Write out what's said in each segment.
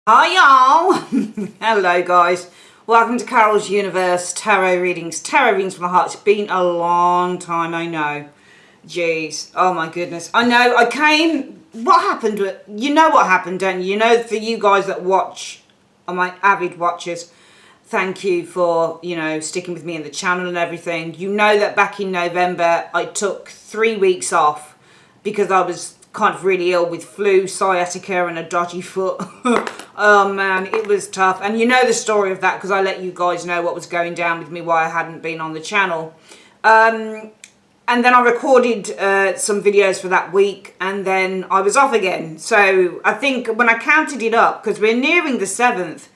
Hi y'all! Hello guys. Welcome to Carol's Universe Tarot Readings. Tarot readings from the heart. It's been a long time, I know. Jeez. Oh my goodness. I know, I came... What happened? You know what happened, don't you? You know, for you guys that watch, are my avid watchers, thank you for, sticking with me in the channel and everything. You know that back in November, I took 3 weeks off because I was kind of really ill with flu, sciatica and a dodgy foot. Oh man, it was tough. And you know the story of that because I let you guys know what was going down with me, why I hadn't been on the channel. And then I recorded some videos for that week and then I was off again. So I think when I counted it up, because we're nearing the 7th,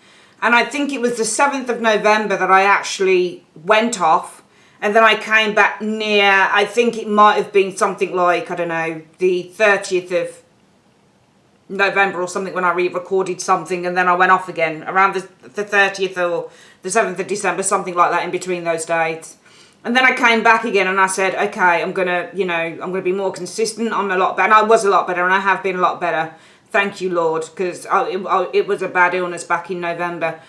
and I think it was the 7th of November that I actually went off. And then I came back near, I think it might have been something like, I don't know, the 30th of November or something when I re-recorded something. And then I went off again around the 30th or the 7th of December, something like that in between those dates. And then I came back again and I said, okay, I'm going to be more consistent. I'm a lot better. And I was a lot better and I have been a lot better. Thank you, Lord, because it was a bad illness back in November.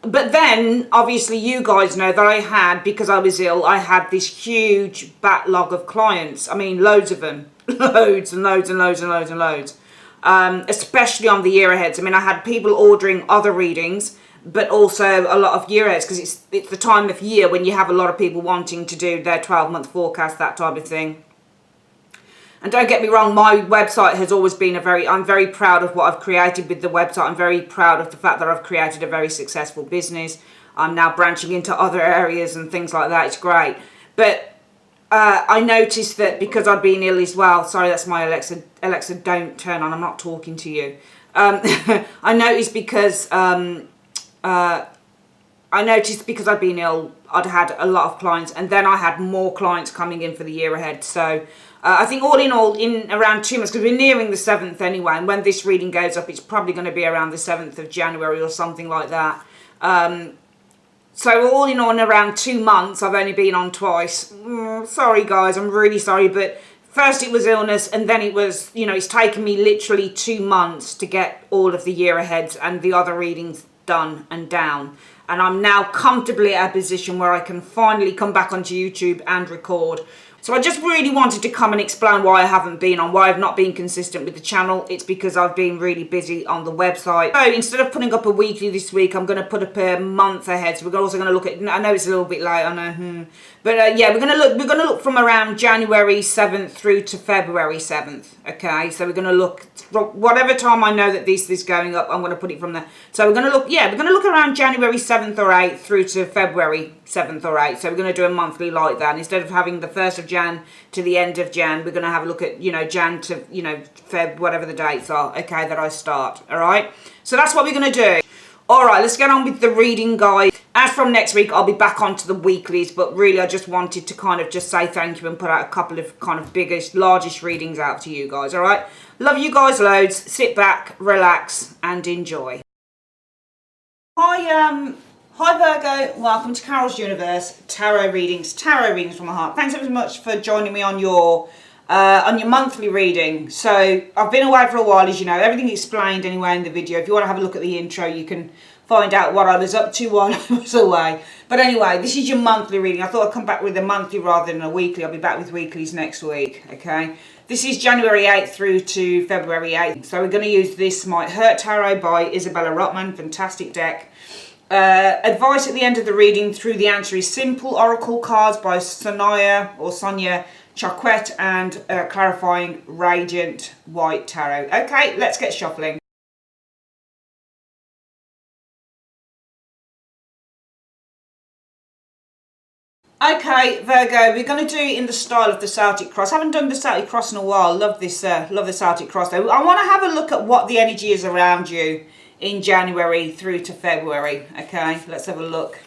But then, obviously, you guys know that I had, because I was ill, I had this huge backlog of clients. I mean, loads of them. Loads and loads and loads and loads and loads. Especially on the year aheads. I mean, I had people ordering other readings, but also a lot of year aheads, because it's the time of year when you have a lot of people wanting to do their 12-month forecast, that type of thing. And don't get me wrong, my website has always been I'm very proud of what I've created with the website. I'm very proud of the fact that I've created a very successful business. I'm now branching into other areas and things like that. It's great. But I noticed that because I'd been ill as well. Sorry, that's my Alexa. Alexa, don't turn on. I'm not talking to you. I noticed because I'd been ill, I'd had a lot of clients, and then I had more clients coming in for the year ahead. So I think all in all, in around 2 months, because we're nearing the 7th anyway, and when this reading goes up, it's probably going to be around the 7th of January or something like that. So all in all, in around 2 months, I've only been on twice. Sorry, guys, I'm really sorry, but first it was illness, and then it was, it's taken me literally 2 months to get all of the year aheads and the other readings done and down. And I'm now comfortably at a position where I can finally come back onto YouTube and record. So I just really wanted to come and explain why I haven't been on, why I've not been consistent with the channel. It's because I've been really busy on the website. So instead of putting up a weekly this week, I'm going to put up a month ahead. So we're also going to look at, I know it's a little bit late, I know, but yeah, we're going to look from around January 7th through to February 7th. Okay, so we're going to look whatever time I know that this is going up, I'm going to put it from there. So we're going to look, we're going to look around January 7th or 8th through to February 7th or 8th. So we're going to do a monthly like that. And instead of having the 1st of Jan to the end of Jan, we're going to have a look at, Jan to, Feb, whatever the dates are, okay, that I start, all right? So that's what we're going to do. All right, let's get on with the reading, guys. As from next week, I'll be back onto the weeklies, but really I just wanted to kind of just say thank you and put out a couple of kind of biggest, largest readings out to you guys, all right? Love you guys loads. Sit back, relax, and enjoy. Hi Virgo. Welcome to Carol's Universe Tarot Readings from the heart. Thanks ever so much for joining me on your monthly reading. So I've been away for a while, as you know. Everything explained anyway in the video. If you want to have a look at the intro, you can find out what I was up to while I was away. But anyway, this is your monthly reading. I thought I'd come back with a monthly rather than a weekly. I'll be back with weeklies next week, okay? This is January 8th through to February 8th. So we're going to use this Might Hurt Tarot by Isabella Rotman. Fantastic deck. Advice at the end of the reading through the answer is simple. Oracle cards by Sonia Choquette and clarifying Radiant White Tarot. Okay, let's get shuffling. Okay, Virgo, we're going to do it in the style of the Celtic cross. I haven't done the Celtic cross in a while. Love the Celtic cross though. I want to have a look at what the energy is around you in January through to February. Okay, let's have a look.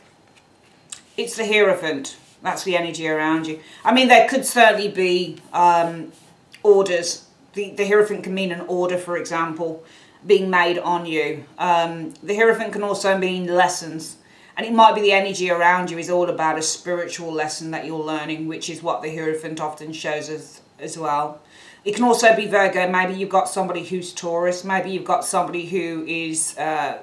It's the Hierophant. That's the energy around you. I mean, there could certainly be orders. The Hierophant can mean an order, for example, being made on you. The Hierophant can also mean lessons. And it might be the energy around you is all about a spiritual lesson that you're learning, which is what the Hierophant often shows us as well. It can also be Virgo. Maybe you've got somebody who's Taurus. Maybe you've got somebody who is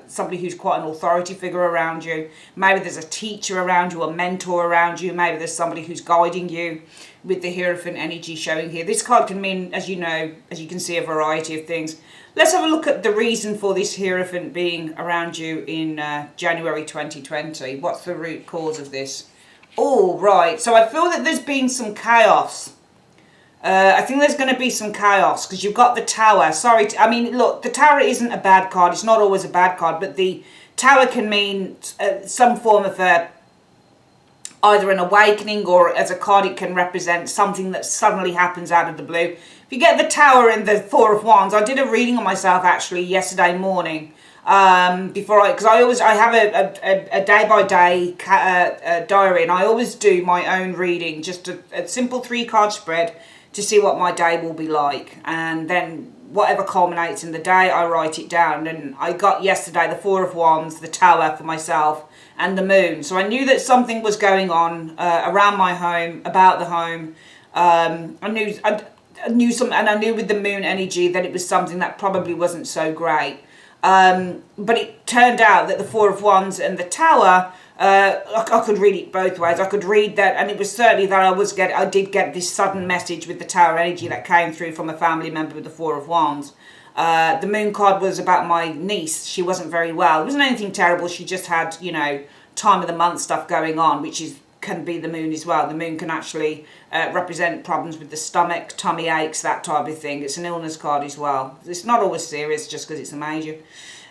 somebody who's quite an authority figure around you. Maybe there's a teacher around you, a mentor around you. Maybe there's somebody who's guiding you with the Hierophant energy showing here. This card can mean, as you know, as you can see, a variety of things. Let's have a look at the reason for this Hierophant being around you in January 2020. What's the root cause of this? Oh, right. So I feel that there's been some chaos. I think there's going to be some chaos because you've got the Tower. Sorry, I mean, look, the Tower isn't a bad card. It's not always a bad card, but the Tower can mean some form of either an awakening, or as a card it can represent something that suddenly happens out of the blue. If you get the Tower and the Four of Wands, I did a reading on myself actually yesterday morning. Because I have a day-by-day diary, and I always do my own reading, just a simple 3-card spread to see what my day will be like, and then whatever culminates in the day I write it down. And I got yesterday the Four of Wands, the Tower for myself, and the Moon. So I knew that something was going on around my home, about the home. I knew something, and I knew with the Moon energy that it was something that probably wasn't so great. But it turned out that the Four of Wands and the Tower, I could read it both ways. I could read that, and it was certainly that I did get this sudden message with the Tower energy that came through from a family member with the Four of Wands. The Moon card was about my niece. She wasn't very well. It wasn't anything terrible. She just had, you know, time of the month stuff going on, which can be the Moon as well. The Moon can actually represent problems with the stomach, tummy aches, that type of thing. It's an illness card as well. It's not always serious just because it's a major.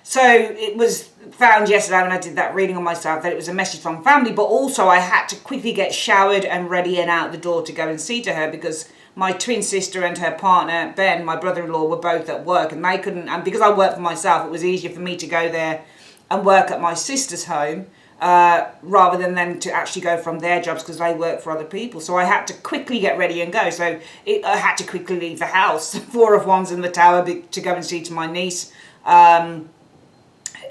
So it was found yesterday when I did that reading on myself that it was a message from family, but also I had to quickly get showered and ready and out the door to go and see to her, because my twin sister and her partner, Ben, my brother-in-law, were both at work, and they couldn't, and because I work for myself, it was easier for me to go there and work at my sister's home rather than them to actually go from their jobs, because they work for other people. So I had to quickly get ready and go. So I had to quickly leave the house, Four of Wands in the Tower, to go and see to my niece,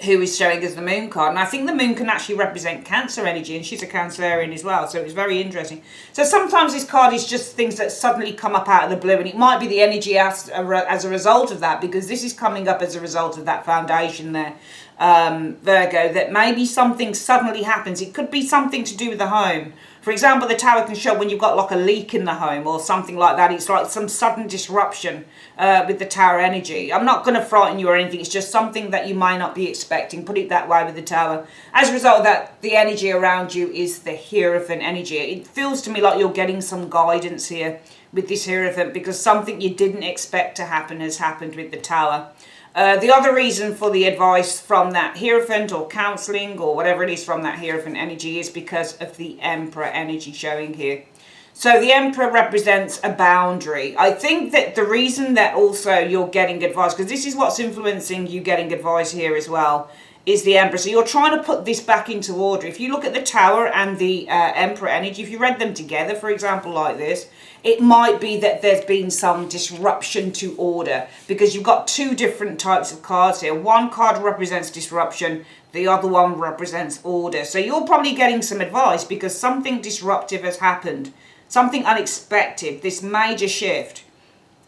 who is showing us the Moon card. And I think the Moon can actually represent Cancer energy, and she's a Cancerian as well, so it was very interesting. So sometimes this card is just things that suddenly come up out of the blue, and it might be the energy as a result of that, because this is coming up as a result of that foundation there, Virgo, that maybe something suddenly happens. It could be something to do with the home. For example, the Tower can show when you've got like a leak in the home or something like that. It's like some sudden disruption with the Tower energy. I'm not going to frighten you or anything. It's just something that you might not be expecting. Put it that way with the Tower. As a result of that, the energy around you is the Hierophant energy. It feels to me like you're getting some guidance here with this Hierophant, because something you didn't expect to happen has happened with the Tower. The other reason for the advice from that Hierophant, or counselling, or whatever it is from that Hierophant energy, is because of the Emperor energy showing here. So the Emperor represents a boundary. I think that the reason that also you're getting advice, because this is what's influencing you getting advice here as well, is the Emperor. So you're trying to put this back into order. If you look at the Tower and the Emperor energy, if you read them together, for example, like this, it might be that there's been some disruption to order, because you've got two different types of cards here. One card represents disruption, the other one represents order. So you're probably getting some advice because something disruptive has happened, something unexpected, this major shift.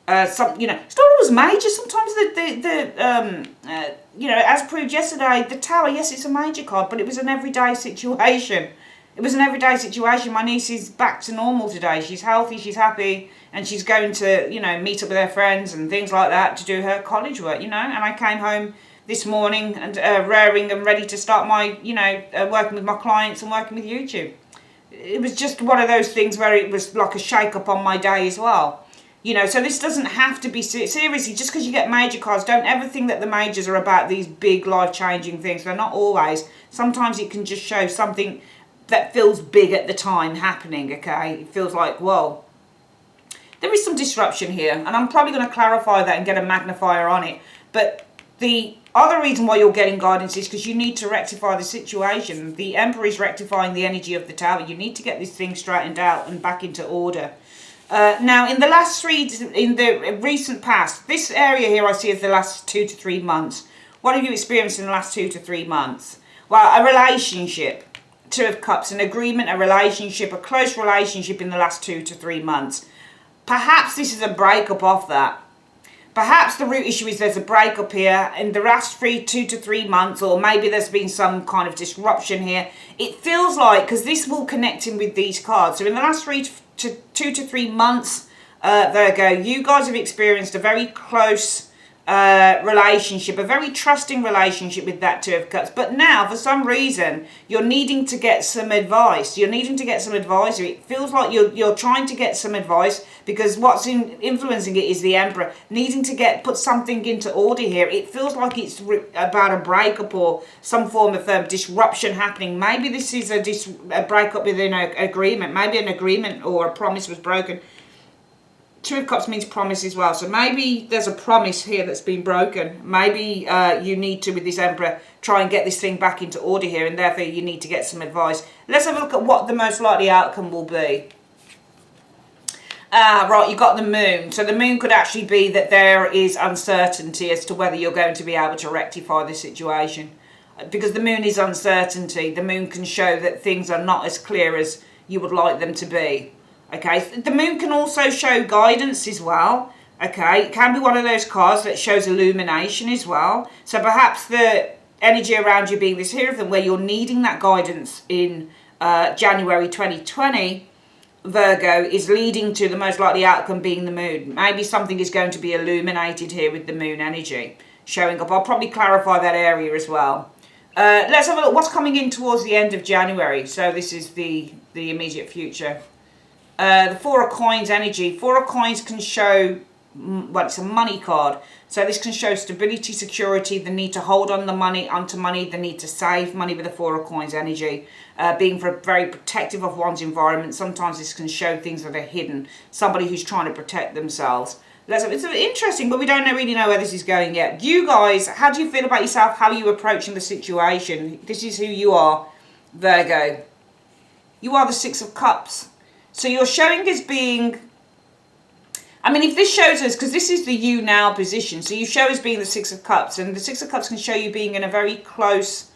It's not always major. Sometimes as proved yesterday, the Tower, yes, it's a major card, but it was an everyday situation. It was an everyday situation. My niece is back to normal today. She's healthy, she's happy, and she's going to, meet up with her friends and things like that to do her college work, And I came home this morning and raring and ready to start my, working with my clients and working with YouTube. It was just one of those things where it was like a shake-up on my day as well. So this doesn't have to be seriously, just because you get major cards, don't ever think that the majors are about these big life-changing things. They're not always. Sometimes it can just show something that feels big at the time happening, okay? It feels like, whoa. There is some disruption here, and I'm probably going to clarify that and get a magnifier on it. But the other reason why you're getting guidance is because you need to rectify the situation. The Emperor is rectifying the energy of the Tower. You need to get this thing straightened out and back into order. Now, in the recent past, this area here I see as the last 2 to 3 months. What have you experienced in the last 2 to 3 months? Well, a relationship. Two of Cups, an agreement, a relationship, a close relationship in the last 2 to 3 months. Perhaps this is a breakup of that. Perhaps the root issue is there's a breakup here in the last 2 to 3 months, or maybe there's been some kind of disruption here. It feels like, because this will connect in with these cards, so in the last 2 to 3 months, Virgo, you guys have experienced a very close relationship, a very trusting relationship with that Two of Cups. But now, for some reason, you're needing to get some advice. You're needing to get some advisory. It feels like you're trying to get some advice, because what's influencing it is the Emperor needing to put something into order here. It feels like it's about a breakup or some form of disruption happening. Maybe this is a breakup within an agreement. Maybe an agreement or a promise was broken. Two of Cups means promise as well. So maybe there's a promise here that's been broken. Maybe you need to, with this Emperor, try and get this thing back into order here, and therefore you need to get some advice. Let's have a look at what the most likely outcome will be. Right, you got the Moon. So the Moon could actually be that there is uncertainty as to whether you're going to be able to rectify this situation. Because the Moon is uncertainty. The Moon can show that things are not as clear as you would like them to be. Okay, the Moon can also show guidance as well. Okay, it can be one of those cards that shows illumination as well. So perhaps the energy around you being this Hierophant, where you're needing that guidance in January 2020, Virgo, is leading to the most likely outcome being the Moon. Maybe something is going to be illuminated here with the Moon energy showing up. I'll probably clarify that area as well. Let's have a look what's coming in towards the end of January. So this is the immediate future. The Four of Coins energy. Four of Coins can show, well, it's a money card. So this can show stability, security, the need to hold on onto money, the need to save money with the Four of Coins energy. Being very protective of one's environment. Sometimes this can show things that are hidden. Somebody who's trying to protect themselves. It's interesting, but we don't really know where this is going yet. You guys, how do you feel about yourself? How are you approaching the situation? This is who you are, Virgo. You are the Six of Cups. So you're showing as being, I mean, if this shows us, because this is the you now position, so you show as being the Six of Cups, and the Six of Cups can show you being in a very close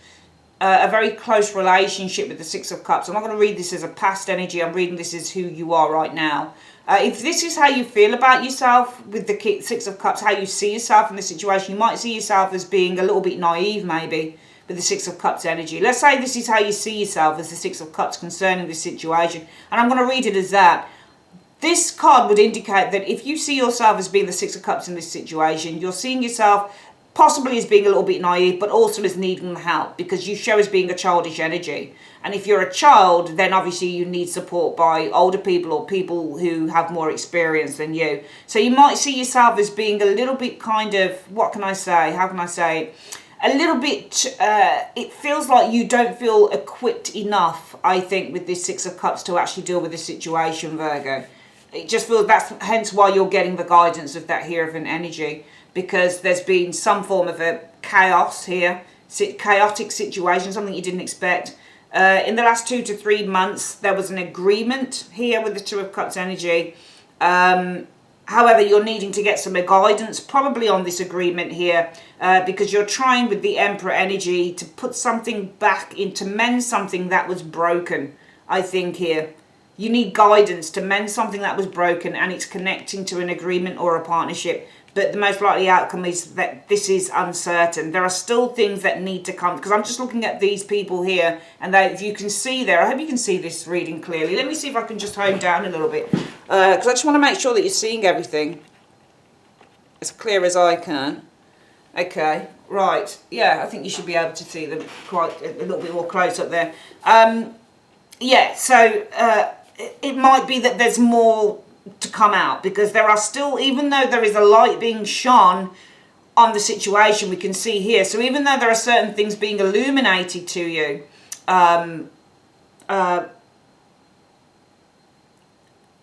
relationship with the Six of Cups. I'm not going to read this as a past energy, I'm reading this as who you are right now. If this is how you feel about yourself with the Six of Cups, how you see yourself in the situation, you might see yourself as being a little bit naive maybe, with the Six of Cups energy. Let's say this is how you see yourself as the Six of Cups concerning this situation. And I'm going to read it as that. This card would indicate that if you see yourself as being the Six of Cups in this situation, you're seeing yourself possibly as being a little bit naive, but also as needing help, because you show as being a childish energy. And if you're a child, then obviously you need support by older people or people who have more experience than you. So you might see yourself as being a little bit kind of, what can I say? How can I say it? A little bit, it feels like you don't feel equipped enough, I think, with this Six of Cups to actually deal with this situation, Virgo. It just feels that's hence why you're getting the guidance of that Hierophant energy, because there's been some form of a chaos here, chaotic situation, something you didn't expect. In the last 2 to 3 months, there was an agreement here with the Two of Cups energy. However, you're needing to get some guidance probably on this agreement here, because you're trying with the Emperor energy to put something back in, to mend something that was broken, I think here. You need guidance to mend something that was broken, and it's connecting to an agreement or a partnership. But the most likely outcome is that this is uncertain. There are still things that need to come, because I'm just looking at these people here, and if you can see there, I hope you can see this reading clearly. Let me see if I can just hone down a little bit, because I just want to make sure that you're seeing everything as clear as I can. Okay, right. Yeah, I think you should be able to see them quite a little bit more close up there. Yeah, so it might be that there's more to come out, because there are still, even though there is a light being shone on the situation, we can see here, so even though there are certain things being illuminated to you,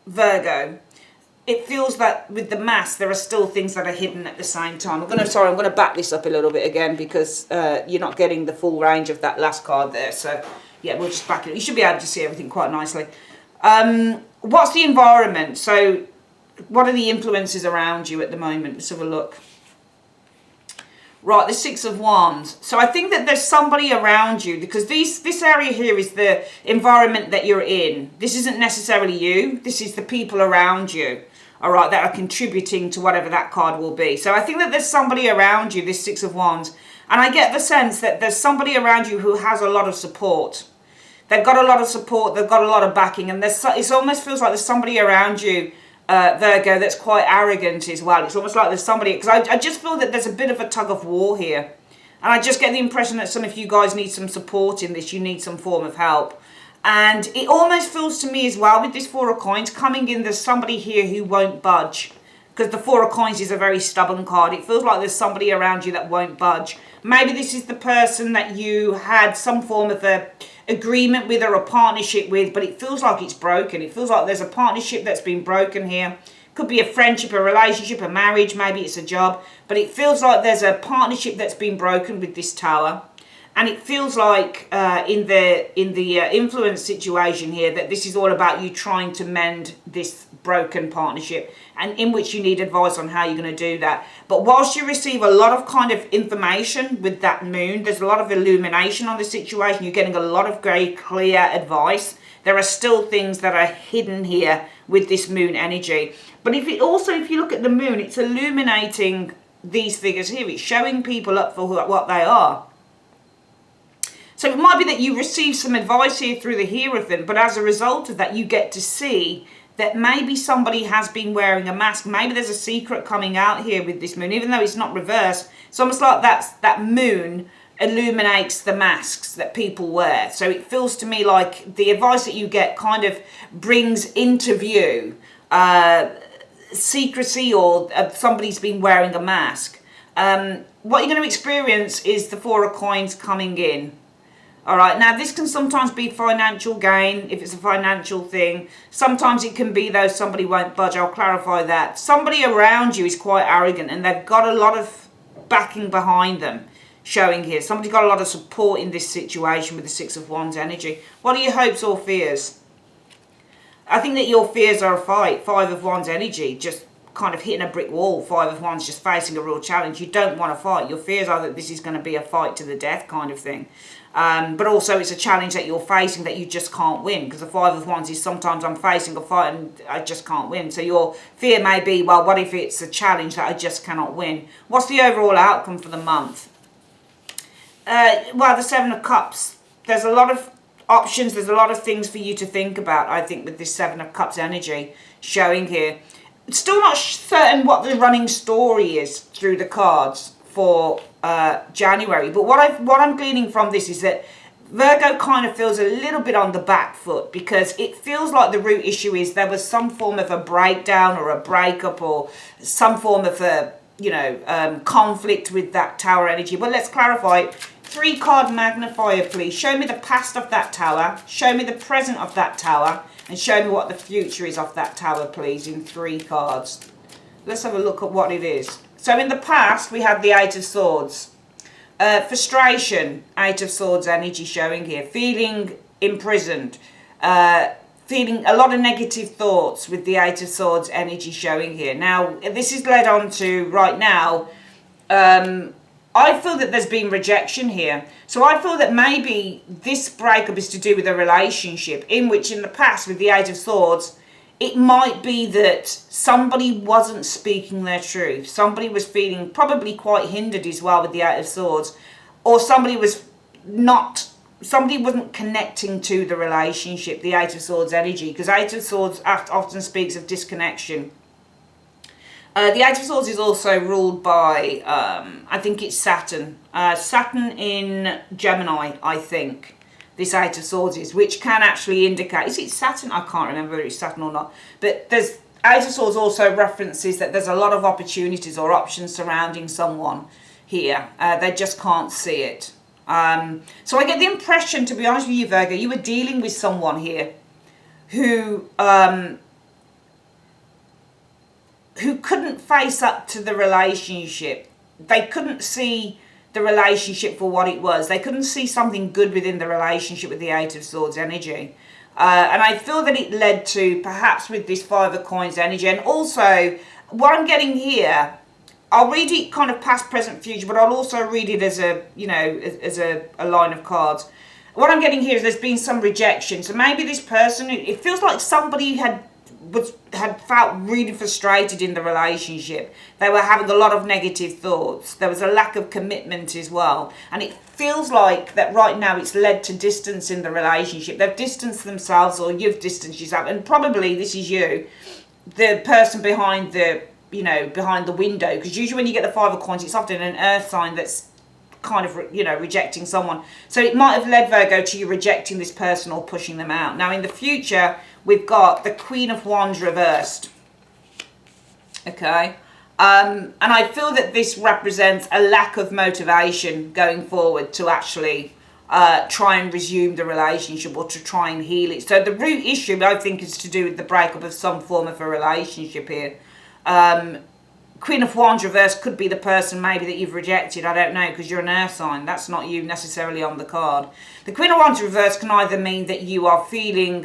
Virgo, it feels that with the Mass there are still things that are hidden at the same time. I'm going to back this up a little bit again, because you're not getting the full range of that last card there, so yeah, we'll just back it. You should be able to see everything quite nicely. What's the environment? So what are the influences around you at the moment? Let's have a look. Right, the Six of Wands. So I think that there's somebody around you, because this area here is the environment that you're in. This isn't necessarily you. This is the people around you. all right, that are contributing to whatever that card will be. So I think that there's somebody around you, this Six of Wands, and I get the sense that there's somebody around you who has a lot of support. They've got a lot of support, they've got a lot of backing, and it almost feels like there's somebody around you, Virgo, that's quite arrogant as well. It's almost like there's somebody, because I just feel that there's a bit of a tug of war here. And I just get the impression that some of you guys need some support in this, you need some form of help. And it almost feels to me as well, with this Four of Coins coming in, there's somebody here who won't budge. Because the Four of Coins is a very stubborn card. It feels like there's somebody around you that won't budge. Maybe this is the person that you had some form of a agreement with or a partnership with, but it feels like it's broken. It feels like there's a partnership that's been broken here. Could be a friendship, a relationship, a marriage, maybe it's a job. But it feels like there's a partnership that's been broken with this Tower. And it feels like in the influence situation here that this is all about you trying to mend this broken partnership, and in which you need advice on how you're going to do that. But whilst you receive a lot of kind of information with that moon, there's a lot of illumination on the situation. You're getting a lot of very clear advice. There are still things that are hidden here with this moon energy. But if you look at the moon, it's illuminating these figures here. It's showing people up for what they are. So it might be that you receive some advice here through the Hierophant, but as a result of that, you get to see that maybe somebody has been wearing a mask. Maybe there's a secret coming out here with this moon, even though it's not reversed. It's almost like that moon illuminates the masks that people wear. So it feels to me like the advice that you get kind of brings into view secrecy, or somebody's been wearing a mask. What you're going to experience is the Four of Coins coming in. All right, now this can sometimes be financial gain if it's a financial thing. Sometimes it can be, though, somebody won't budge. I'll clarify that. Somebody around you is quite arrogant and they've got a lot of backing behind them showing here. Somebody's got a lot of support in this situation with the Six of Wands energy. What are your hopes or fears? I think that your fears are a fight. Five of Wands energy, just kind of hitting a brick wall. Five of Wands just facing a real challenge. You don't want to fight. Your fears are that this is going to be a fight to the death kind of thing. But also it's a challenge that you're facing that you just can't win, because the Five of Wands is sometimes I'm facing a fight and I just can't win. So your fear may be, well, what if it's a challenge that I just cannot win? What's the overall outcome for the month? Well, the Seven of Cups. There's a lot of options. There's a lot of things for you to think about, I think, with this Seven of Cups energy showing here. Still not certain what the running story is through the cards for January, but what I'm gleaning from this is that Virgo kind of feels a little bit on the back foot, because it feels like the root issue is there was some form of a breakdown or a breakup or some form of a conflict with that Tower energy. But let's clarify. 3-card magnifier, please. Show me the past of that Tower, show me the present of that Tower, and show me what the future is of that Tower, please, in 3 cards. Let's have a look at what it is. So in the past, we had the Eight of Swords. Frustration, Eight of Swords energy showing here. Feeling imprisoned. Feeling a lot of negative thoughts with the Eight of Swords energy showing here. Now, this is led on to, right now, I feel that there's been rejection here. So I feel that maybe this breakup is to do with a relationship in which in the past with the Eight of Swords, it might be that somebody wasn't speaking their truth. Somebody was feeling probably quite hindered as well with the Eight of Swords. Or somebody wasn't connecting to the relationship, the Eight of Swords energy. Because Eight of Swords often speaks of disconnection. The Eight of Swords is also ruled by, I think it's Saturn. Saturn in Gemini, I think. This Eight of Swords is, which can actually indicate, is it Saturn? I can't remember whether it's Saturn or not. But there's Eight of Swords also references that there's a lot of opportunities or options surrounding someone here. They just can't see it. So I get the impression, to be honest with you, Virgo, you were dealing with someone here who couldn't face up to the relationship. They couldn't see the relationship for what it was. They couldn't see something good within the relationship with the Eight of Swords energy. And I feel that it led to, perhaps with this Five of Coins energy, and also what I'm getting here, I'll read it kind of past, present, future, but I'll also read it as a, as a line of cards. What I'm getting here is there's been some rejection. So maybe this person, it feels like somebody had had felt really frustrated in the relationship. They were having a lot of negative thoughts. There was a lack of commitment as well. And it feels like that right now it's led to distance in the relationship. They've distanced themselves, or you've distanced yourself. And probably this is you, the person behind the, behind the window. Because usually when you get the Five of Coins, it's often an earth sign that's kind of, rejecting someone. So it might have led, Virgo, to you rejecting this person or pushing them out. Now in the future, we've got the Queen of Wands reversed. Okay. And I feel that this represents a lack of motivation going forward to actually try and resume the relationship or to try and heal it. So the root issue, I think, is to do with the breakup of some form of a relationship here. Queen of Wands reversed could be the person maybe that you've rejected. I don't know, because you're an earth sign. That's not you necessarily on the card. The Queen of Wands reversed can either mean that you are feeling,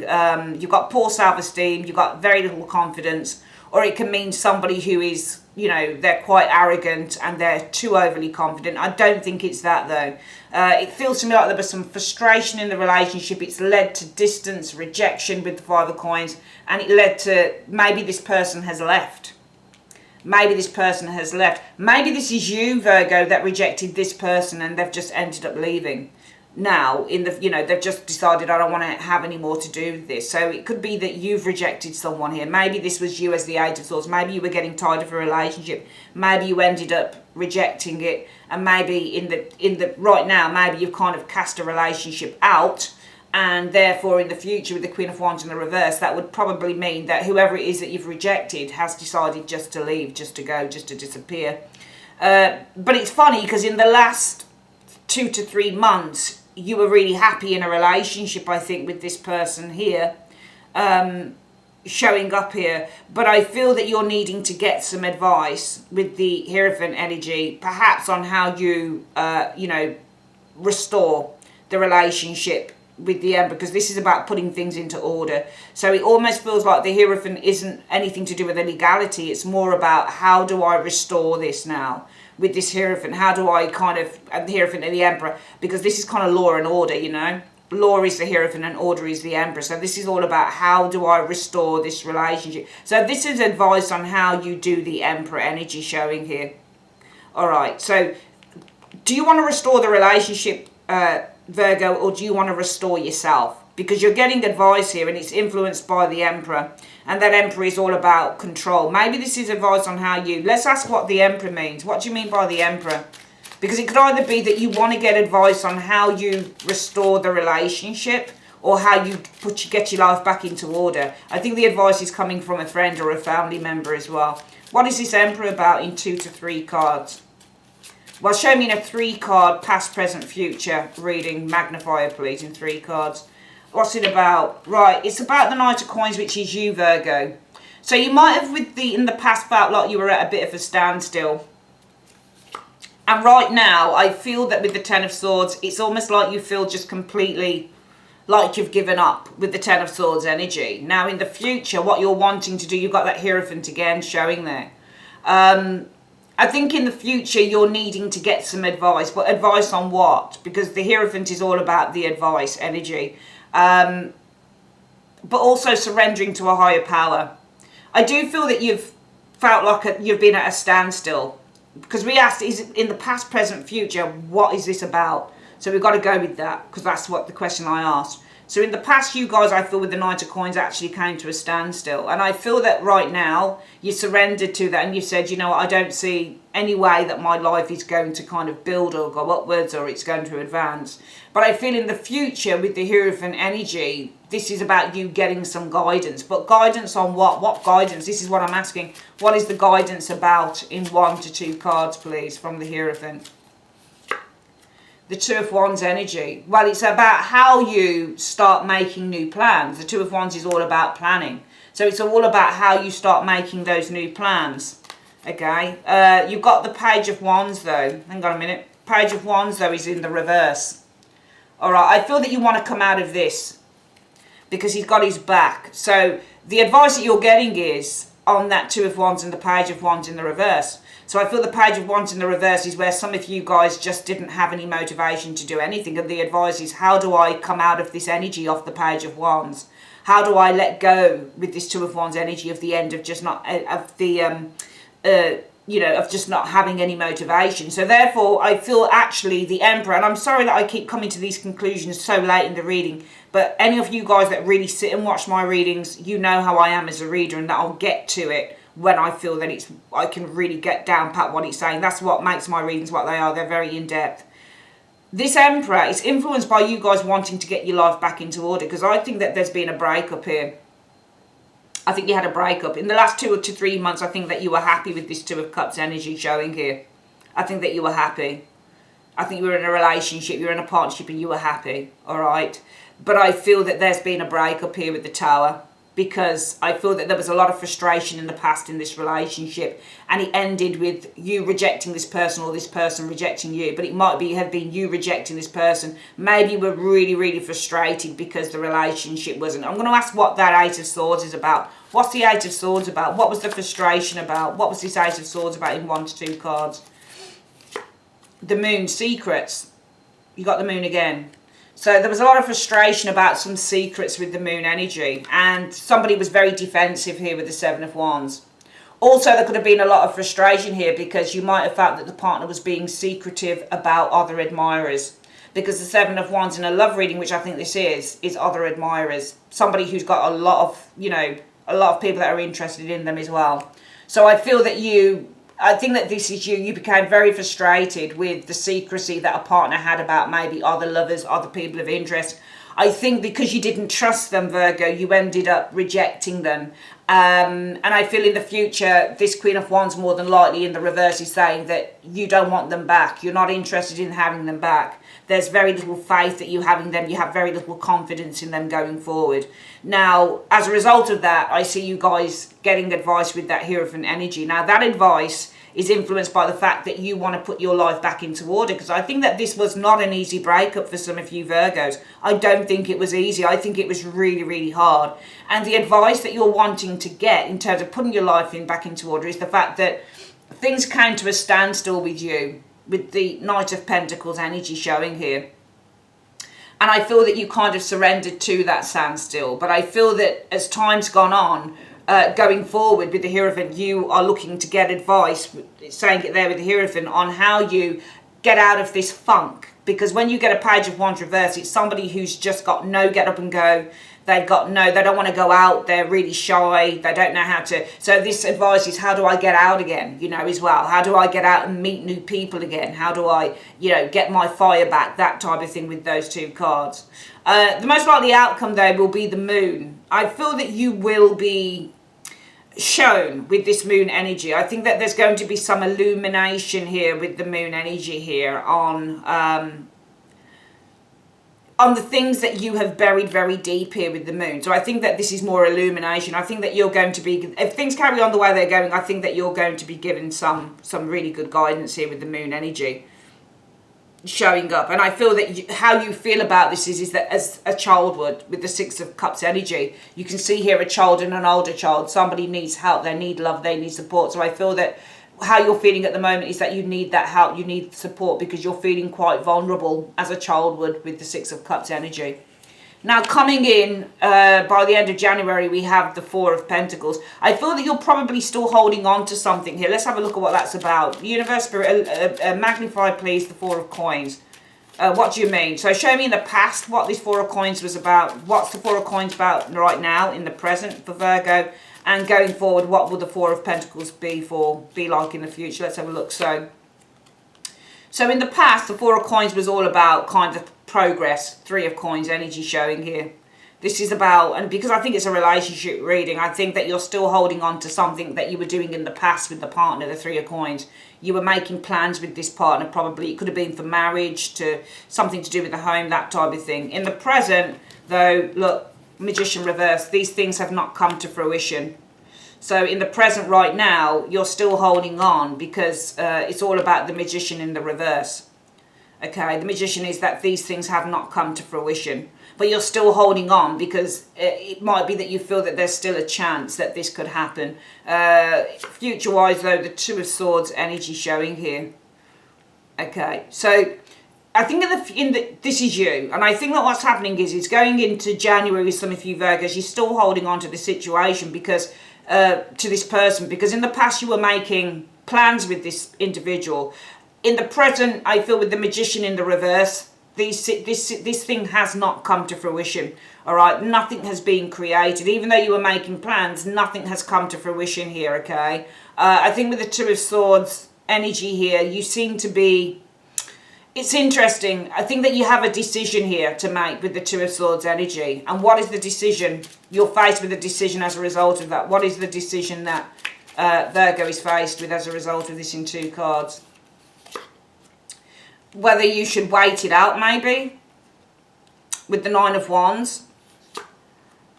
you've got poor self-esteem, you've got very little confidence, or it can mean somebody who is, they're quite arrogant and they're too overly confident. I don't think it's that, though. It feels to me like there was some frustration in the relationship. It's led to distance, rejection with the Five of Coins, and it led to maybe this person has left. Maybe this person has left. Maybe this is you, Virgo, that rejected this person and they've just ended up leaving. Now, they've just decided, I don't want to have any more to do with this. So it could be that you've rejected someone here. Maybe this was you as the Eight of Swords. Maybe you were getting tired of a relationship. Maybe you ended up rejecting it. And maybe in the right now, maybe you've kind of cast a relationship out. And therefore, in the future, with the Queen of Wands in the reverse, that would probably mean that whoever it is that you've rejected has decided just to leave, just to go, just to disappear. But it's funny, because in the last 2 to 3 months, you were really happy in a relationship, I think, with this person here, showing up here. But I feel that you're needing to get some advice with the Hierophant energy, perhaps on how you, restore the relationship with the Emperor, because this is about putting things into order. So it almost feels like the Hierophant isn't anything to do with illegality. It's more about, how do I restore this now with this Hierophant? How do I the Hierophant and the Emperor, because this is kind of law and order, Law is the Hierophant and order is the Emperor. So this is all about, how do I restore this relationship? So this is advice on how you do the Emperor energy showing here. All right, so do you want to restore the relationship, Virgo, or do you want to restore yourself? Because you're getting advice here and it's influenced by the Emperor, and that Emperor is all about control. Maybe this is advice on how you, let's ask what the Emperor means. What do you mean by the Emperor? Because it could either be that you want to get advice on how you restore the relationship, or how you get your life back into order. I think the advice is coming from a friend or a family member as well. What is this Emperor about in 2 to 3 cards? Well, show me in a 3-card past, present, future reading. Magnifier, please, in 3 cards. What's it about? Right, it's about the Knight of Coins, which is you, Virgo. So you might have, in the past, felt like you were at a bit of a standstill. And right now, I feel that with the Ten of Swords, it's almost like you feel just completely like you've given up with the Ten of Swords energy. Now, in the future, what you're wanting to do, you've got that Hierophant again showing there. I think in the future you're needing to get some advice, but advice on what? Because the Hierophant is all about the advice energy, but also surrendering to a higher power. I do feel that you've felt like you've been at a standstill, because we asked, is it in the past, present, future, what is this about? So we've got to go with that, because that's what the question I asked. So in the past, you guys, I feel, with the Knight of Coins actually came to a standstill. And I feel that right now, you surrendered to that and you said, you know what, I don't see any way that my life is going to kind of build or go upwards, or it's going to advance. But I feel in the future, with the Hierophant energy, this is about you getting some guidance. But guidance on what? What guidance? This is what I'm asking. What is the guidance about in 1 to 2 cards, please, from the Hierophant? The Two of Wands energy. Well, it's about how you start making new plans. The Two of Wands is all about planning. So it's all about how you start making those new plans. Okay. You've got the Page of Wands, though. Hang on a minute. Page of Wands, though, is in the reverse. All right. I feel that you want to come out of this, because he's got his back. So the advice that you're getting is, on that Two of Wands and the Page of Wands in the reverse. So I feel the Page of Wands in the reverse is where some of you guys just didn't have any motivation to do anything. And the advice is, how do I come out of this energy of the Page of Wands? How do I let go with this Two of Wands energy of the end of just not, of the, of just not having any motivation. So therefore, I feel actually the Emperor, and I'm sorry that I keep coming to these conclusions so late in the reading, but any of you guys that really sit and watch my readings, you know how I am as a reader, and that I'll get to it when I feel that I can really get down pat what it's saying. That's what makes my readings what they are. They're very in-depth. This Emperor is influenced by you guys wanting to get your life back into order, because I think that there's been a breakup here. I think you had a breakup. In the last 2 to 3 months, I think that you were happy with this Two of Cups energy showing here. I think that you were happy. I think you were in a relationship, you were in a partnership and you were happy, all right? But I feel that there's been a breakup here with the Tower, because I feel that there was a lot of frustration in the past in this relationship, and it ended with you rejecting this person or this person rejecting you. But it might have been you rejecting this person. Maybe you were really, really frustrated because the relationship wasn't. I'm going to ask what that Eight of Swords is about. What's the Eight of Swords about? What was the frustration about? What was this Eight of Swords about in 1 to 2 cards? The Moon, secrets. You got the Moon again. So there was a lot of frustration about some secrets with the Moon energy, and somebody was very defensive here with the Seven of Wands. Also, there could have been a lot of frustration here because you might have felt that the partner was being secretive about other admirers, because the Seven of Wands in a love reading, which I think this is other admirers. Somebody who's got a lot of, a lot of people that are interested in them as well. So I feel that I think that this is you became very frustrated with the secrecy that a partner had about maybe other lovers, other people of interest. I think because you didn't trust them, Virgo, you ended up rejecting them. And I feel in the future, this Queen of Wands more than likely in the reverse is saying that you don't want them back. You're not interested in having them back. There's very little faith that you have in them. You have very little confidence in them going forward. Now, as a result of that, I see you guys getting advice with that Hierophant energy. Now, that advice is influenced by the fact that you want to put your life back into order, because I think that this was not an easy breakup for some of you Virgos. I don't think it was easy. I think it was really, really hard. And the advice that you're wanting to get in terms of putting your life back into order is the fact that things came to a standstill with you, with the Knight of Pentacles energy showing here. And I feel that you kind of surrendered to that standstill. But I feel that as time's gone on, going forward with the Hierophant, you are looking to get advice, saying it there with the Hierophant, on how you get out of this funk. Because when you get a Page of Wands reverse, it's somebody who's just got no get up and go. They don't want to go out. They're really shy. They don't know how to. So this advice is, how do I get out again? As well. How do I get out and meet new people again? How do I, get my fire back? That type of thing with those 2 cards. The most likely outcome, though, will be the Moon. I feel that you will be shown with this Moon energy. I think that there's going to be some illumination here with the Moon energy here on the things that you have buried very deep here with the Moon. So I think that this is more illumination. I think that you're going to be, if things carry on the way they're going, I think that you're going to be given some really good guidance here with the Moon energy showing up. And I feel that how you feel about this is that as a child would, with the Six of Cups energy, you can see here a child and an older child. Somebody needs help, they need love, they need support. So I feel that how you're feeling at the moment is that you need that help, you need support, because you're feeling quite vulnerable as a child would with the Six of Cups energy. Now, coming in by the end of January, we have the Four of Pentacles. I feel that you're probably still holding on to something here. Let's have a look at what that's about. Universe Spirit, magnify, please, the Four of Coins. What do you mean? So show me in the past what this Four of Coins was about. What's the Four of Coins about right now in the present for Virgo? And going forward, what will the Four of Pentacles be like in the future? Let's have a look. So in the past, the Four of Coins was all about kind of progress. Three of Coins energy showing here. This is about, and because I think it's a relationship reading, I think that you're still holding on to something that you were doing in the past with the partner, the Three of Coins. You were making plans with this partner, probably. It could have been for marriage, to something to do with the home, that type of thing. In the present, though, look, Magician reverse, these things have not come to fruition. So in the present right now, you're still holding on because it's all about the Magician in the reverse. Okay, the Magician is that these things have not come to fruition, but you're still holding on because it might be that you feel that there's still a chance that this could happen. Future-wise, though, the Two of Swords energy showing here. Okay, so I think this is you, and I think that what's happening is it's going into January with some of you Virgos. You're still holding on to the situation because to this person, because in the past you were making plans with this individual. In the present, I feel with the Magician in the reverse, this thing has not come to fruition. All right, nothing has been created. Even though you were making plans, nothing has come to fruition here. Okay, I think with the Two of Swords energy here, you seem to be. It's interesting. I think that you have a decision here to make with the Two of Swords energy. And what is the decision? You're faced with a decision as a result of that. What is the decision that Virgo is faced with as a result of this in two cards? Whether you should wait it out, maybe, with the Nine of Wands.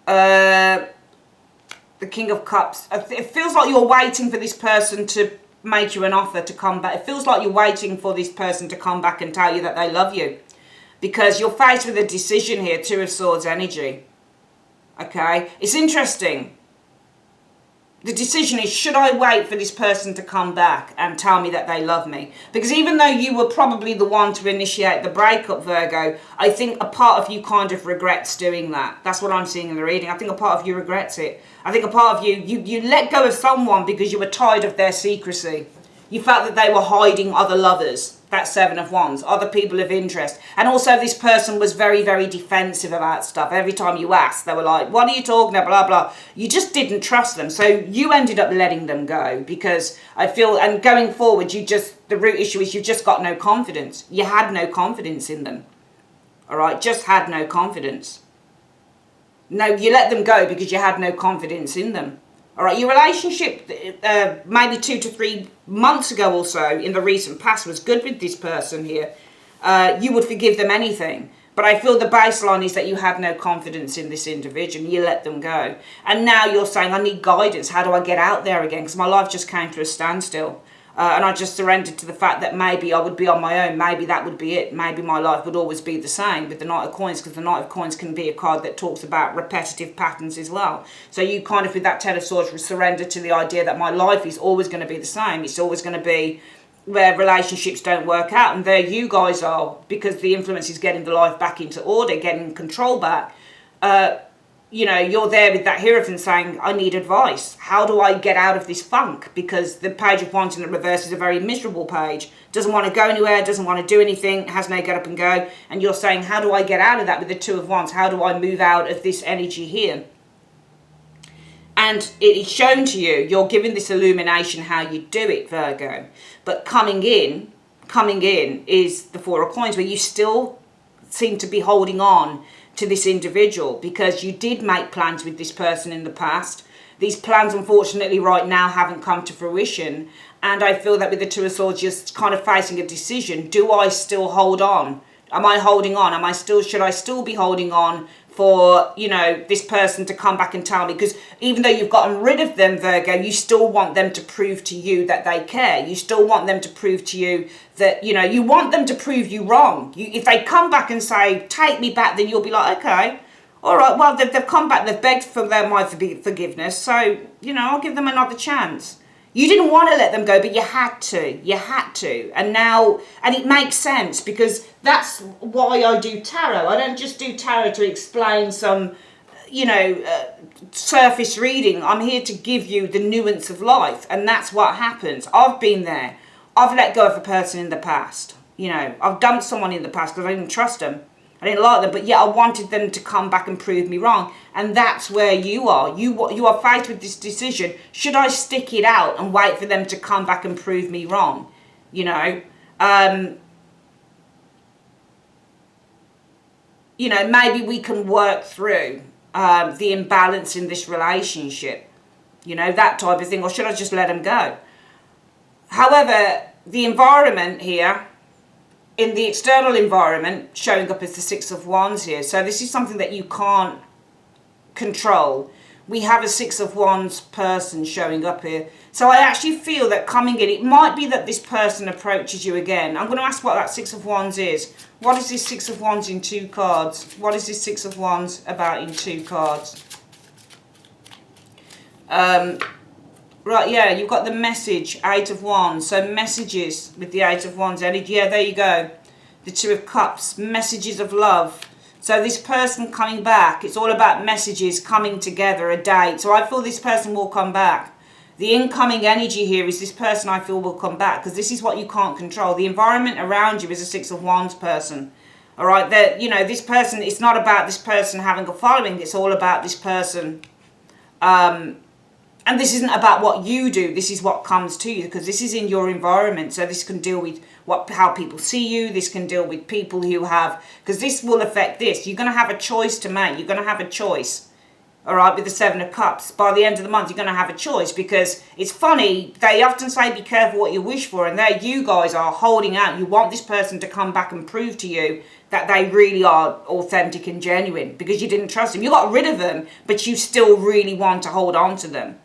The King of Cups. It feels like you're waiting for this person to make you an offer to come back. It feels like you're waiting for this person to come back and tell you that they love you. Because you're faced with a decision here, Two of Swords energy. Okay? It's interesting. The decision is, should I wait for this person to come back and tell me that they love me? Because even though you were probably the one to initiate the breakup, Virgo, I think a part of you kind of regrets doing that. That's what I'm seeing in the reading. I think a part of you regrets it. I think a part of you let go of someone because you were tired of their secrecy. You felt that they were hiding other lovers. That Seven of Wands, other people of interest. And also this person was very, very defensive about stuff. Every time you asked, they were like, what are you talking about, blah, blah. You just didn't trust them. So you ended up letting them go because I feel, and going forward, the root issue is you've just got no confidence. You had no confidence in them. All right, just had no confidence. No, you let them go because you had no confidence in them. All right, your relationship maybe 2 to 3 months ago or so in the recent past was good with this person here. You would forgive them anything. But I feel the baseline is that you had no confidence in this individual. You let them go. And now you're saying, I need guidance. How do I get out there again? Because my life just came to a standstill. And I just surrendered to the fact that maybe I would be on my own. Maybe that would be it. Maybe my life would always be the same with the Knight of Coins, because the Knight of Coins can be a card that talks about repetitive patterns as well. So you kind of, with that Ten of Swords, surrender to the idea that my life is always going to be the same. It's always going to be where relationships don't work out. And there you guys are, because the influence is getting the life back into order, getting control back. You know, you're there with that Hierophant saying, I need advice. How do I get out of this funk? Because the Page of Wands in the reverse is a very miserable page. Doesn't want to go anywhere, doesn't want to do anything, has no get up and go. And you're saying, how do I get out of that with the Two of Wands? How do I move out of this energy here? And it is shown to you, you're given this illumination how you do it, Virgo. But coming in is the Four of Coins, where you still seem to be holding on to this individual because you did make plans with this person in the past. These plans, unfortunately, right now haven't come to fruition. And I feel that with the Two of Swords, you're kind of facing a decision. Do I still hold on? Am I holding on? Should I still be holding on for, you know, this person to come back and tell me? Because even though you've gotten rid of them, Virgo, you still want them to prove to you that they care. You still want them to prove to you that, you know, you want them to prove you wrong. If they come back and say, take me back, then you'll be like, okay, all right, well, they've come back, they've begged for my forgiveness, so, you know, I'll give them another chance. You didn't want to let them go, but you had to. You had to. And now, and it makes sense because that's why I do tarot. I don't just do tarot to explain some, you know, surface reading. I'm here to give you the nuance of life. And that's what happens. I've been there. I've let go of a person in the past. You know, I've dumped someone in the past because I didn't trust them. I didn't like them, but yet I wanted them to come back and prove me wrong. And that's where you are. You are faced with this decision. Should I stick it out and wait for them to come back and prove me wrong? You know, maybe we can work through the imbalance in this relationship. You know, that type of thing. Or should I just let them go? However, the environment here, in the external environment, showing up as the Six of Wands here. So this is something that you can't control, we have a Six of Wands person showing up here. So I actually feel that coming in, it might be that this person approaches you again. I'm going to ask what that Six of Wands is. What is this Six of Wands in 2 cards? What is this Six of Wands about in 2 cards? Right, yeah, you've got the message, 8 of Wands. So messages with the 8 of Wands energy. Yeah, there you go. The 2 of Cups, messages of love. So this person coming back, it's all about messages coming together, a date. So I feel this person will come back. The incoming energy here is this person I feel will come back, because this is what you can't control. The environment around you is a Six of Wands person. All right, that, you know, this person, it's not about this person having a following. It's all about this person. And this isn't about what you do. This is what comes to you, because this is in your environment. So this can deal with how people see you. This can deal with people who have, because this will affect this. You're going to have a choice to make. You're going to have a choice. All right, with the 7 of Cups. By the end of the month, you're going to have a choice, because it's funny. They often say be careful what you wish for. And there you guys are holding out. You want this person to come back and prove to you that they really are authentic and genuine, because you didn't trust them. You got rid of them, but you still really want to hold on to them.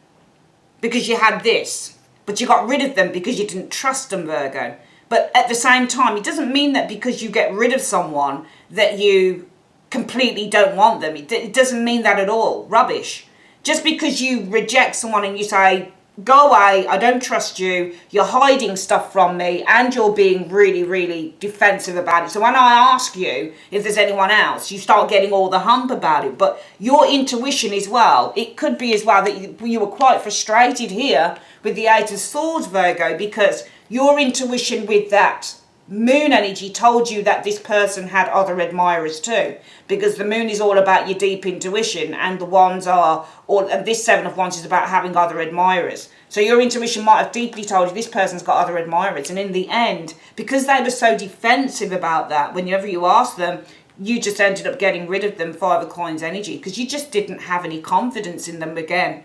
Because you had this, but you got rid of them because you didn't trust them, Virgo. But at the same time, it doesn't mean that because you get rid of someone that you completely don't want them. It doesn't mean that at all. Rubbish. Just because you reject someone and you say, go away, I don't trust you, you're hiding stuff from me, and you're being really, really defensive about it. So when I ask you if there's anyone else, you start getting all the hump about it. But your intuition as well, it could be as well that you were quite frustrated here with the 8 of Swords, Virgo, because your intuition with that moon energy told you that this person had other admirers too, because the moon is all about your deep intuition, and the wands are all, and this 7 of Wands is about having other admirers. So your intuition might have deeply told you this person's got other admirers, and in the end, because they were so defensive about that, whenever you asked them, you just ended up getting rid of them, 5 of Coins energy, because you just didn't have any confidence in them again.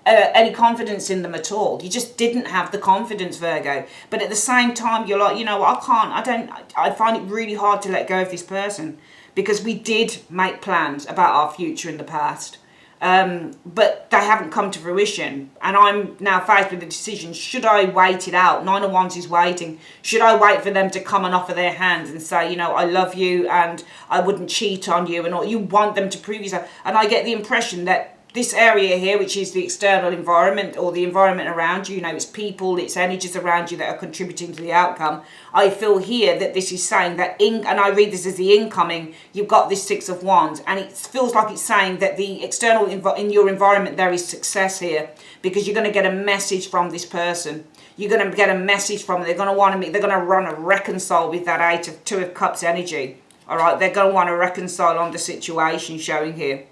Any confidence in them at all. You just didn't have the confidence, Virgo. But at the same time, you're like, you know, I find it really hard to let go of this person, because we did make plans about our future in the past. But they haven't come to fruition, and I'm now faced with the decision: should I wait it out? 9 of Wands is waiting. Should I wait for them to come and offer their hands and say, you know, I love you and I wouldn't cheat on you, and all, you want them to prove yourself? And I get the impression that this area here, which is the external environment or the environment around you, you know, it's people, it's energies around you that are contributing to the outcome. I feel here that this is saying that, and I read this as the incoming, you've got this 6 of Wands, and it feels like it's saying that the external, in your environment, there is success here, because you're going to get a message from this person. You're going to get a message from them. They're going to want to they're going to want to reconcile with that 2 of Cups energy. All right, they're going to want to reconcile on the situation showing here.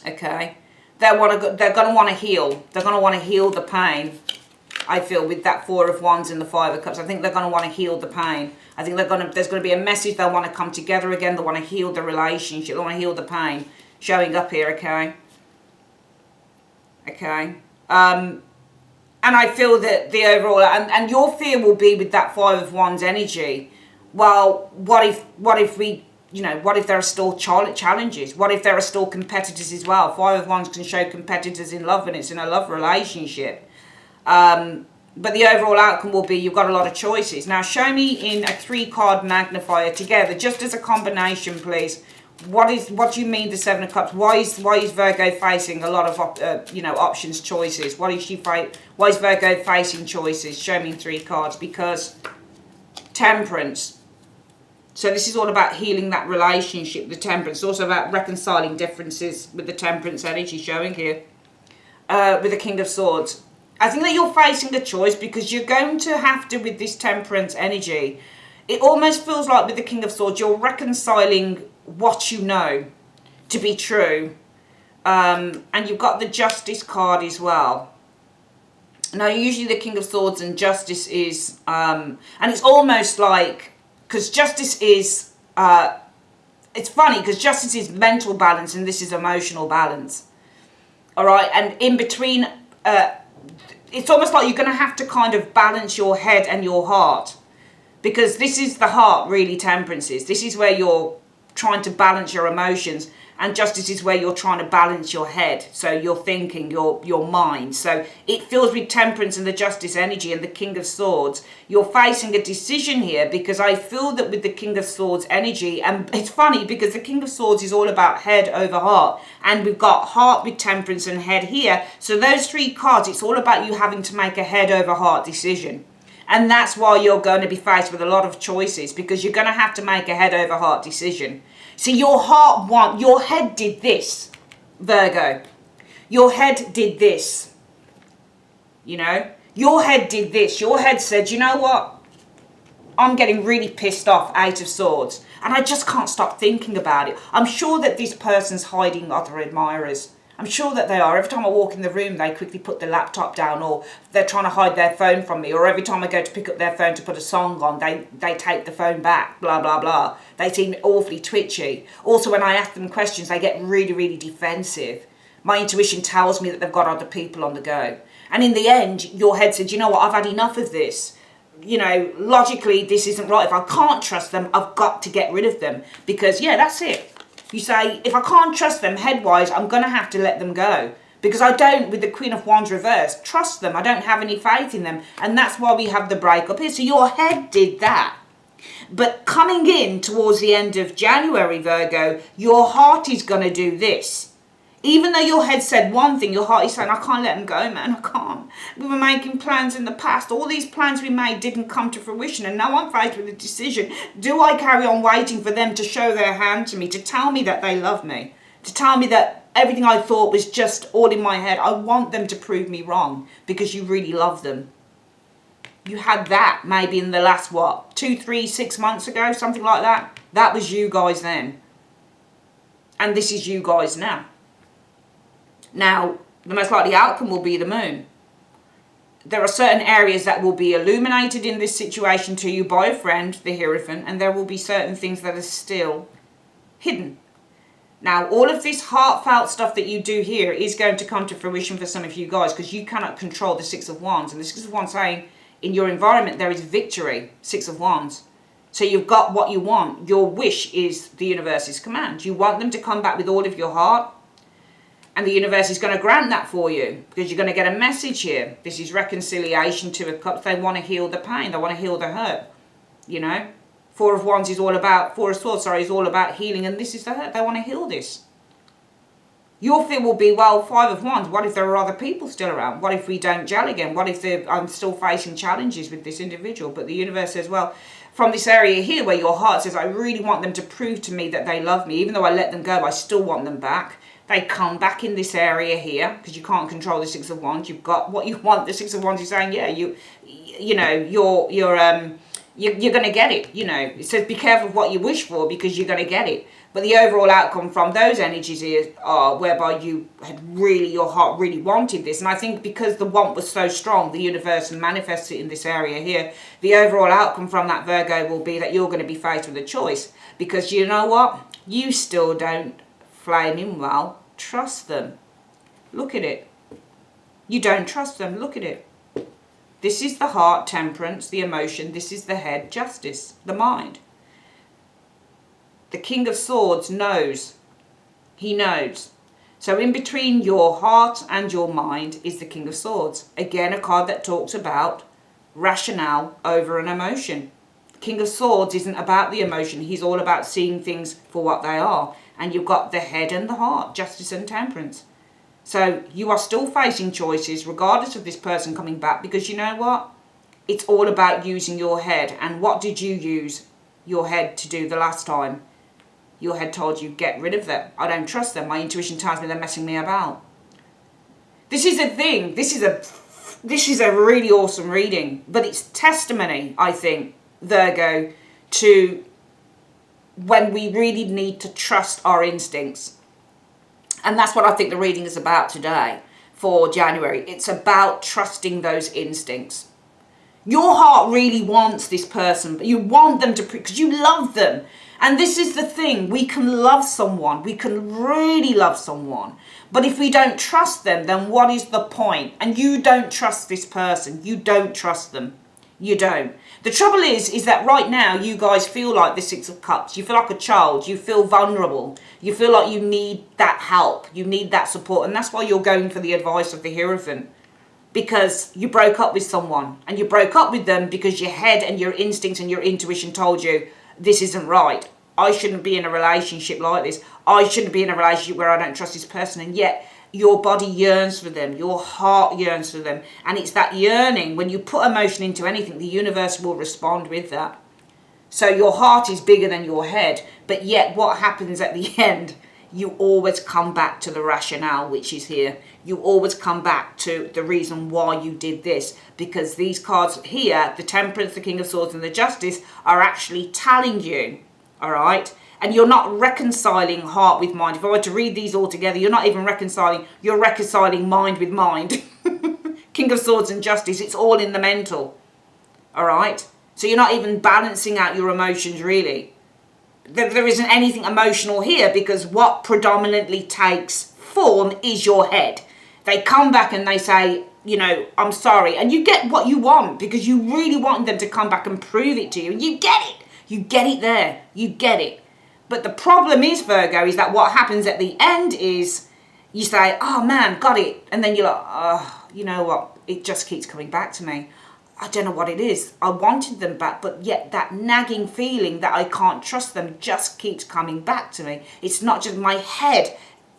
Okay, they're going to want to heal. They're going to want to heal the pain, I feel, with that 4 of Wands and the 5 of Cups. I think they're going to want to heal the pain. I think there's going to be a message. They'll want to come together again. They want to heal the relationship. They want to heal the pain showing up here. Okay. And I feel that the overall, and your fear will be with that 5 of Wands energy. Well, what if we, you know, what if there are still challenges? What if there are still competitors as well? 5 of Wands can show competitors in love, and it's in a love relationship. But the overall outcome will be you've got a lot of choices. Now, show me in a 3-card magnifier together, just as a combination, please. What do you mean the 7 of Cups? Why is Virgo facing a lot of options, choices? Why is Virgo facing choices? Show me in 3 cards. Because Temperance. So this is all about healing that relationship, the Temperance. It's also about reconciling differences with the Temperance energy showing here. With the King of Swords. I think that you're facing a choice, because you're going to have to, with this Temperance energy, it almost feels like with the King of Swords, you're reconciling what you know to be true. And you've got the Justice card as well. Now, usually the King of Swords and Justice is, and it's almost like, because Justice is, it's funny, because Justice is mental balance and this is emotional balance. All right, and in between, it's almost like you're going to have to kind of balance your head and your heart. Because this is the heart, really, Temperance is. This is where you're trying to balance your emotions. And justice is where you're trying to balance your head. So your thinking, your mind. So it feels with temperance and the justice energy and the King of Swords, you're facing a decision here, because I feel that with the King of Swords energy, and it's funny because the King of Swords is all about head over heart. And we've got heart with temperance and head here. So those three cards, it's all about you having to make a head over heart decision. And that's why you're going to be faced with a lot of choices, because you're going to have to make a head over heart decision. See, your head did this, Virgo. Your head did this. You know, your head did this. Your head said, you know what? I'm getting really pissed off, 8 of Swords. And I just can't stop thinking about it. I'm sure that this person's hiding other admirers. I'm sure that they are. Every time I walk in the room, they quickly put the laptop down, or they're trying to hide their phone from me. Or every time I go to pick up their phone to put a song on, they take the phone back, blah, blah, blah. They seem awfully twitchy. Also, when I ask them questions, they get really, really defensive. My intuition tells me that they've got other people on the go. And in the end, your head said, you know what, I've had enough of this. You know, logically, this isn't right. If I can't trust them, I've got to get rid of them. Because, yeah, that's it. You say, if I can't trust them head-wise, I'm going to have to let them go. Because I don't, with the Queen of Wands reversed, trust them. I don't have any faith in them. And that's why we have the breakup here. So your head did that. But coming in towards the end of January, Virgo, your heart is going to do this. Even though your head said one thing, your heart is saying, I can't let them go, man, I can't. We were making plans in the past. All these plans we made didn't come to fruition. And now I'm faced with a decision. Do I carry on waiting for them to show their hand to me, to tell me that they love me? To tell me that everything I thought was just all in my head? I want them to prove me wrong, because you really love them. You had that maybe in the last, 2, 3, 6 months ago, something like that. That was you guys then. And this is you guys now. Now, the most likely outcome will be the moon. There are certain areas that will be illuminated in this situation to you by a friend, the Hierophant, and there will be certain things that are still hidden. Now, all of this heartfelt stuff that you do here is going to come to fruition for some of you guys, because you cannot control the 6 of Wands. And the 6 of Wands saying, in your environment, there is victory, 6 of Wands. So you've got what you want. Your wish is the universe's command. You want them to come back with all of your heart. And the universe is going to grant that for you, because you're going to get a message here. This is reconciliation, 2 of Cups. They want to heal the pain. They want to heal the hurt. You know, 4 of Wands is all about, 4 of Swords, sorry, is all about healing. And this is the hurt. They want to heal this. Your fear will be, well, 5 of Wands, what if there are other people still around? What if we don't gel again? What if I'm still facing challenges with this individual? But the universe says, well, from this area here where your heart says, I really want them to prove to me that they love me. Even though I let them go, I still want them back. They come back in this area here, because you can't control the 6 of Wands. You've got what you want. The 6 of Wands is saying, yeah, you're going to get it. You know, it says be careful of what you wish for, because you're going to get it. But the overall outcome from those energies are whereby you had really, your heart really wanted this. And I think because the want was so strong, the universe manifests it in this area here. The overall outcome from that, Virgo, will be that you're going to be faced with a choice. Because you know what? You still don't flaming well trust them. Look at it. You don't trust them. Look at it. This is the heart, temperance, the emotion. This is the head, justice, the mind. The King of Swords knows. He knows. So in between your heart and your mind is the King of Swords. Again, a card that talks about rationale over an emotion. King of Swords isn't about the emotion. He's all about seeing things for what they are. And you've got the head and the heart, justice and temperance. So you are still facing choices regardless of this person coming back, because you know what? It's all about using your head. And what did you use your head to do the last time? Your head told you, get rid of them. I don't trust them. My intuition tells me they're messing me about. This is a thing. This is a really awesome reading. But it's testimony, I think, Virgo, to when we really need to trust our instincts. And that's what I think the reading is about today for January. It's about trusting those instincts. Your heart really wants this person, but you want them to, because you love them. And this is the thing, we can love someone, we can really love someone, but if we don't trust them, then what is the point? And you don't trust this person, you don't trust them. You don't. The trouble is that right now you guys feel like the Six of Cups. You feel like a child. You feel vulnerable. You feel like you need that help. You need that support. And that's why you're going for the advice of the Hierophant. Because you broke up with someone. And you broke up with them because your head and your instincts and your intuition told you, this isn't right. I shouldn't be in a relationship like this. I shouldn't be in a relationship where I don't trust this person. And yet your body yearns for them. Your heart yearns for them. And it's that yearning. When you put emotion into anything, the universe will respond with that. So your heart is bigger than your head. But yet what happens at the end? You always come back to the rationale, which is here. You always come back to the reason why you did this. Because these cards here, the Temperance, the King of Swords and the Justice, are actually telling you, all right? And you're not reconciling heart with mind. If I were to read these all together, you're not even reconciling. You're reconciling mind with mind. King of Swords and Justice, it's all in the mental. All right? So you're not even balancing out your emotions, really. There isn't anything emotional here because what predominantly takes form is your head. They come back and they say, you know, I'm sorry. And you get what you want because you really want them to come back and prove it to you. And you get it. You get it there. You get it. But the problem is, Virgo, is that what happens at the end is you say, oh man, got it. And then you're like, oh, you know what? It just keeps coming back to me. I don't know what it is. I wanted them back, but yet that nagging feeling that I can't trust them just keeps coming back to me. It's not just my head.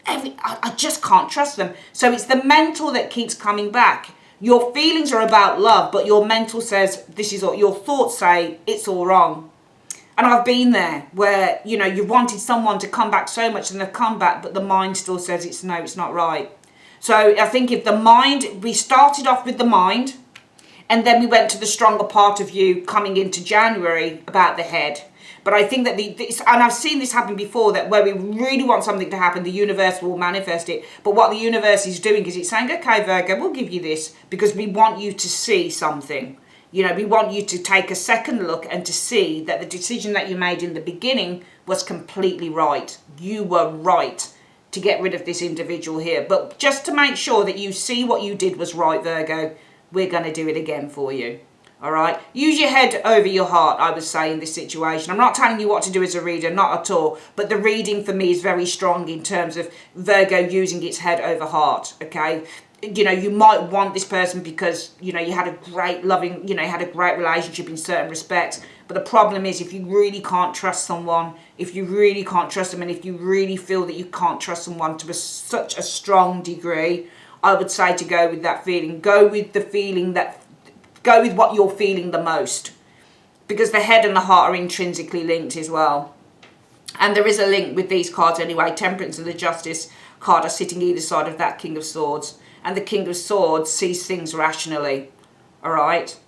I just can't trust them. So it's the mental that keeps coming back. Your feelings are about love, but your mental says, this is all, your thoughts say, it's all wrong. And I've been there where, you know, you wanted someone to come back so much and they've come back, but the mind still says it's no, it's not right. So I think if the mind, we started off with the mind and then we went to the stronger part of you coming into January about the head. But I think that and I've seen this happen before, that where we really want something to happen, the universe will manifest it. But what the universe is doing is it's saying, okay, Virgo, we'll give you this because we want you to see something. You know, we want you to take a second look and to see that the decision that you made in the beginning was completely right. You were right to get rid of this individual here. But just to make sure that you see what you did was right, Virgo, we're going to do it again for you. All right? Use your head over your heart, I would say, in this situation. I'm not telling you what to do as a reader, not at all. But the reading for me is very strong in terms of Virgo using its head over heart, okay? You know, you might want this person because, you know, you had a great loving, you know, you had a great relationship in certain respects. But the problem is if you really can't trust someone, if you really can't trust them, and if you really feel that you can't trust someone to such a strong degree, I would say to go with that feeling. Go with the feeling that, go with what you're feeling the most. Because the head and the heart are intrinsically linked as well. And there is a link with these cards anyway. Temperance and the Justice card are sitting either side of that King of Swords. And the King of Swords sees things rationally, all right?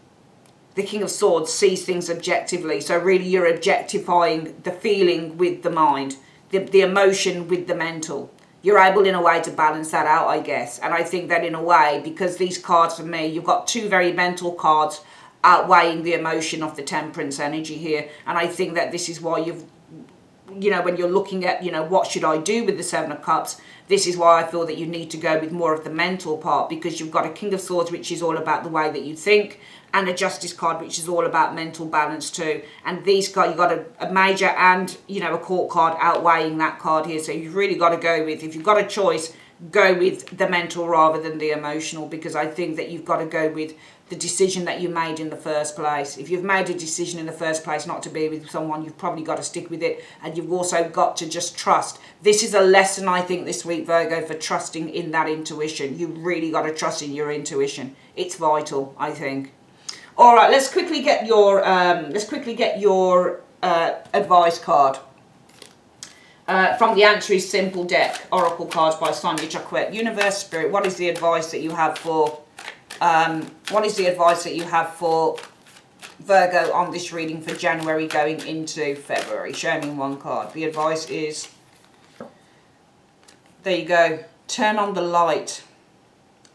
The King of Swords sees things objectively. So really you're objectifying the feeling with the mind, the emotion with the mental. You're able in a way to balance that out, I guess. And I think that in a way, because these cards for me, you've got two very mental cards outweighing the emotion of the Temperance energy here. And I think that this is why you've, you know, when you're looking at, you know, what should I do with the Seven of Cups, this is why I feel that you need to go with more of the mental part, because you've got a King of Swords, which is all about the way that you think, and a Justice card, which is all about mental balance too. And these cards, you've got a Major and, you know, a Court card outweighing that card here. So you've really got to go with, if you've got a choice, go with the mental rather than the emotional, because I think that you've got to go with the decision that you made in the first place. If you've made a decision in the first place not to be with someone, you've probably got to stick with it, and you've also got to just trust. This is a lesson, I think, this week, Virgo, for trusting in that intuition. You've really got to trust in your intuition. It's vital, I think. All right, let's quickly get your advice card. From the Answer is Simple deck, Oracle cards by Sonia Jacquet. Universe, Spirit, what is the advice that you have for Virgo on this reading for January going into February? Show me one card. The advice is, there you go, turn on the light.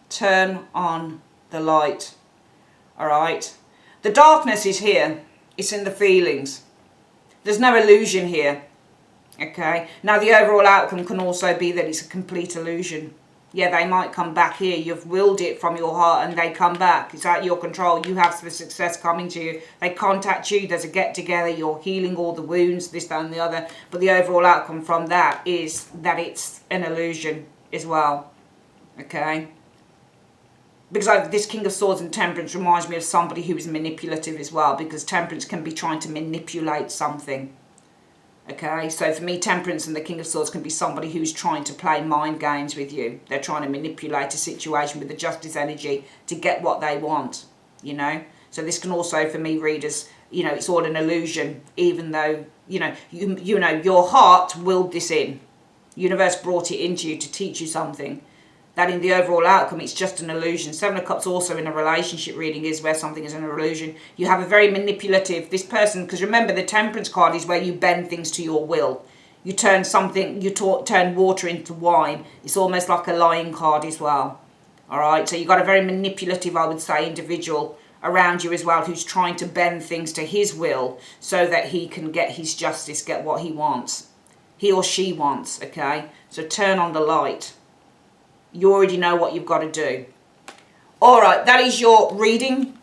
Turn on the light. All right. The darkness is here. It's in the feelings. There's no illusion here. Okay. Now the overall outcome can also be that it's a complete illusion. Yeah, they might come back here. You've willed it from your heart and they come back. It's out of your control. You have the success coming to you. They contact you. There's a get-together. You're healing all the wounds, this, that and the other. But the overall outcome from that is that it's an illusion as well. Okay? Because this King of Swords and Temperance reminds me of somebody who is manipulative as well. Because Temperance can be trying to manipulate something. Okay, so for me, Temperance and the King of Swords can be somebody who's trying to play mind games with you. They're trying to manipulate a situation with the Justice energy to get what they want, you know. So this can also, for me, read as, you know, it's all an illusion, even though, you know, your heart willed this in. Universe brought it into you to teach you something. That in the overall outcome, it's just an illusion. Seven of Cups also in a relationship reading is where something is an illusion. You have a very manipulative, this person, because remember the Temperance card is where you bend things to your will. You turn something, turn water into wine. It's almost like a lying card as well. All right, so you've got a very manipulative, I would say, individual around you as well who's trying to bend things to his will so that he can get his justice, get what he wants. He or she wants, okay? So turn on the light. You already know what you've got to do. All right, that is your reading,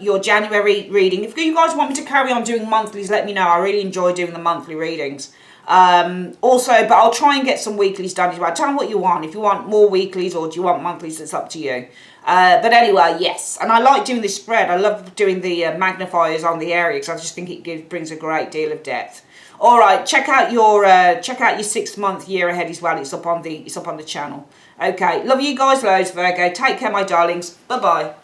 your January reading. If you guys want me to carry on doing monthlies, let me know. I really enjoy doing the monthly readings. Also, but I'll try and get some weeklies done as well. Tell me what you want. If you want more weeklies or do you want monthlies, it's up to you. But anyway, yes. And I like doing this spread. I love doing the magnifiers on the area because I just think it brings a great deal of depth. All right, check out your 6 month year ahead as well. It's up on the channel. Okay, love you guys loads, Virgo. Take care, my darlings. Bye bye.